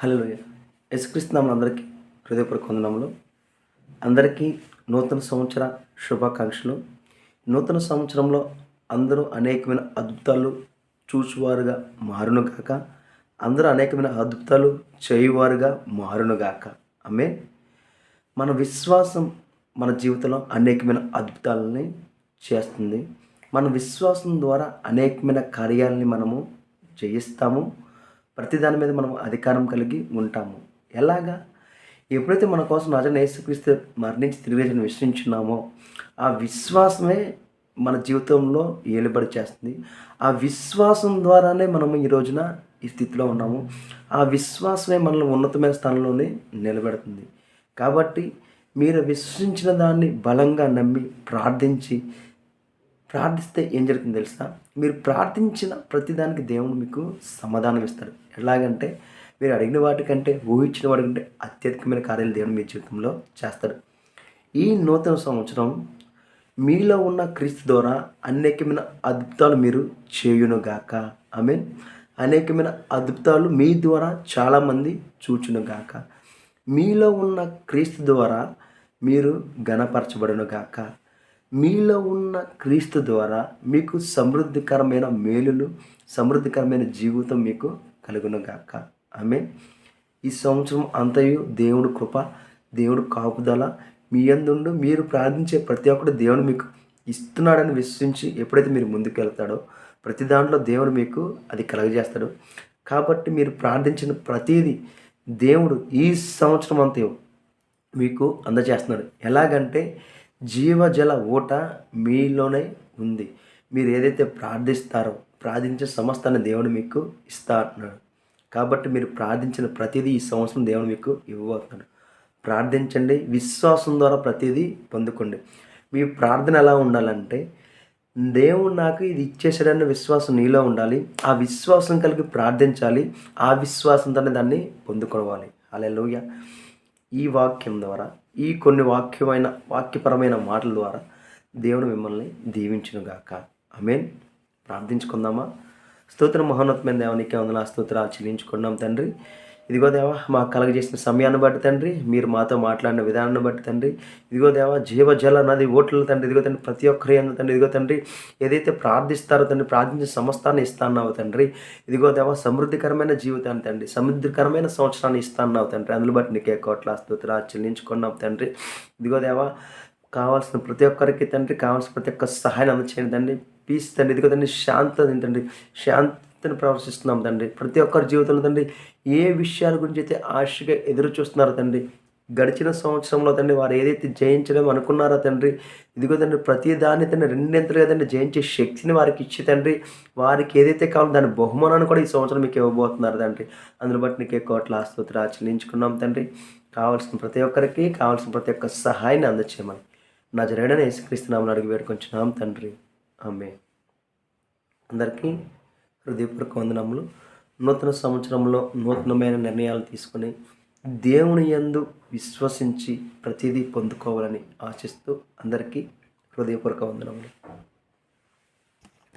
హల్లెలూయా. యేసుక్రీస్తు నామమున అందరికీ హృదయపూర్వక వందనములు. అందరికీ నూతన సంవత్సర శుభాకాంక్షలు. నూతన సంవత్సరంలో అందరూ అనేకమైన అద్భుతాలు చూచువారుగా మారునుగాక. అందరూ అనేకమైన అద్భుతాలు చేయువారుగా మారునుగాక. ఆమేన్. మన విశ్వాసం మన జీవితంలో అనేకమైన అద్భుతాలని చేస్తుంది. మన విశ్వాసం ద్వారా అనేకమైన కార్యాలని మనము జయిస్తాము. ప్రతి దాని మీద మనం అధికారం కలిగి ఉంటాము. ఎలాగా? ఎప్పుడైతే మన కోసం నజరైన యేసుక్రీస్తు మరణించి తిరిగి లేచిన విశ్వసించున్నామో ఆ విశ్వాసమే మన జీవితంలో ఏలుబడి చేస్తుంది. ఆ విశ్వాసం ద్వారానే మనము ఈ రోజున ఈ స్థితిలో ఉన్నాము. ఆ విశ్వాసమే మనల్ని ఉన్నతమైన స్థానంలోనే నిలబెడుతుంది. కాబట్టి మీరు విశ్వసించిన దాన్ని బలంగా నమ్మి ప్రార్థిస్తే ఏం జరుగుతుందో తెలుసా? మీరు ప్రార్థించిన ప్రతిదానికి దేవుడు మీకు సమాధానం ఇస్తాడు. ఎలాగంటే మీరు అడిగిన వాటికంటే ఊహించిన వాటికంటే అత్యధికమైన కార్యాలు దేవుడు మీ జీవితంలో చేస్తాడు. ఈ నూతన సంవత్సరం మీలో ఉన్న క్రీస్తు ద్వారా అనేకమైన అద్భుతాలు మీరు చేయునుగాక. ఆమేన్. అనేకమైన అద్భుతాలు మీ ద్వారా చాలామంది చూచునుగాక. మీలో ఉన్న క్రీస్తు ద్వారా మీరు ఘనపరచబడునుగాక. మీలో ఉన్న క్రీస్తు ద్వారా మీకు సమృద్ధికరమైన మేలులు, సమృద్ధికరమైన జీవితం మీకు కలుగునుగాక. ఆమేన్. ఈ సంవత్సరం అంతయు దేవుడు కృప, దేవుడు కాపుదల మీ యందుండు. మీరు ప్రార్థించే ప్రతి ఒక్కటి దేవుడు మీకు ఇస్తున్నాడని విశ్వసించి ఎప్పుడైతే మీరు ముందుకు వెళ్తాడో ప్రతి దాంట్లో దేవుడు మీకు అది కలుగజేస్తాడు. కాబట్టి మీరు ప్రార్థించిన ప్రతిదీ దేవుడు ఈ సంవత్సరం అంతయు మీకు అందజేస్తున్నాడు. ఎలాగంటే జీవజల ఊట మీలోనే ఉంది. మీరు ఏదైతే ప్రార్థిస్తారో ప్రార్థించే సమస్తాన్ని దేవుడు మీకు ఇస్తా అంటున్నాడు. కాబట్టి మీరు ప్రార్థించిన ప్రతిదీ ఈ సంవత్సరం దేవుడు మీకు ఇవ్వబోతున్నాడు. ప్రార్థించండి. విశ్వాసం ద్వారా ప్రతిదీ పొందుకోండి. మీ ప్రార్థన ఎలా ఉండాలంటే దేవుడు నాకు ఇది ఇచ్చేసాడన్న విశ్వాసం నీలో ఉండాలి. ఆ విశ్వాసం కలిగి ప్రార్థించాలి. ఆ విశ్వాసంతోనే దాన్ని పొందుకోవాలి. హల్లెలూయా. ఈ వాక్యం ద్వారా ఈ కొన్ని వాక్యపరమైన మాటల ద్వారా దేవుడు మిమ్మల్ని దీవించునుగాక. ఆమేన్. ప్రార్థించుకుందామా? స్తోత్రం మహోన్నతమైన దేవానికి వందనాలు స్తోత్రాలు చెల్లించుకున్నాం తండ్రి. ఇదిగో దేవా మాకు కలగజేసిన సమయాన్ని బట్టి తండ్రి, మీరు మాతో మాట్లాడిన విధానాన్ని బట్టి తండ్రి, ఇదిగో దేవా జీవజల నది ఓట్ల తండ్రి, ఇదిగో తండ్రి ప్రతి ఒక్కరి తండ్రి, ఇదిగో తండ్రి ఏదైతే ప్రార్థిస్తారో తండ్రి ప్రార్థించిన సమస్తాన్ని ఇస్తాన్నావు తండ్రి. ఇదిగో దేవా సమృద్ధికరమైన జీవితాన్ని తండ్రి, సమృద్ధికరమైన సంవత్సరాన్ని ఇస్తాన్నావు తండ్రి. అందులో బట్టి నీకే కోట్ల స్తోత్రాలు చెల్లించుకున్నాం తండ్రి. ఇదిగో దేవా కావాల్సిన ప్రతి ఒక్కరికి తండ్రి, కావాల్సిన ప్రతి ఒక్క సహాయాన్ని అందచేయండి తండ్రి. పీస్ తండ్రి, ఇదిగో తండ్రి శాంత తండ్రి, శాంతిని ప్రవర్తిస్తున్నాం తండ్రి. ప్రతి ఒక్కరి జీవితంలో తండ్రి ఏ విషయాల గురించి అయితే ఆశగా ఎదురు చూస్తున్నారో తండ్రి, గడిచిన సంవత్సరంలో తండ్రి వారు ఏదైతే జయించడం అనుకున్నారో తండ్రి, ఇదిగో తండ్రి ప్రతి దాన్ని తండ్రి రెండింతలుగా తండ్రి జయించే శక్తిని వారికి ఇచ్చి తండ్రి, వారికి ఏదైతే కావాలో దాని బహుమానాన్ని కూడా ఈ సంవత్సరం మీకు ఇవ్వబోతున్నారు తండ్రి. అందులో బట్టి నీకే కోట్ల స్తోత్రాలు చెల్లించుకున్నాం తండ్రి. కావాల్సిన ప్రతి ఒక్కరికి కావాల్సిన ప్రతి ఒక్క సహాయాన్ని అందచేయమని నజరేయుడైన యేసుక్రీస్తు నామమున అడిగి వేడుకొంచున్నాం తండ్రి. ఆమేన్. అందరికీ హృదయపూర్వక వందనములు. నూతన సంవత్సరంలో నూతనమైన నిర్ణయాలు తీసుకొని దేవుని యందు విశ్వసించి ప్రతిదీ పొందుకోవాలని ఆశిస్తూ అందరికీ హృదయపూర్వక వందనములు.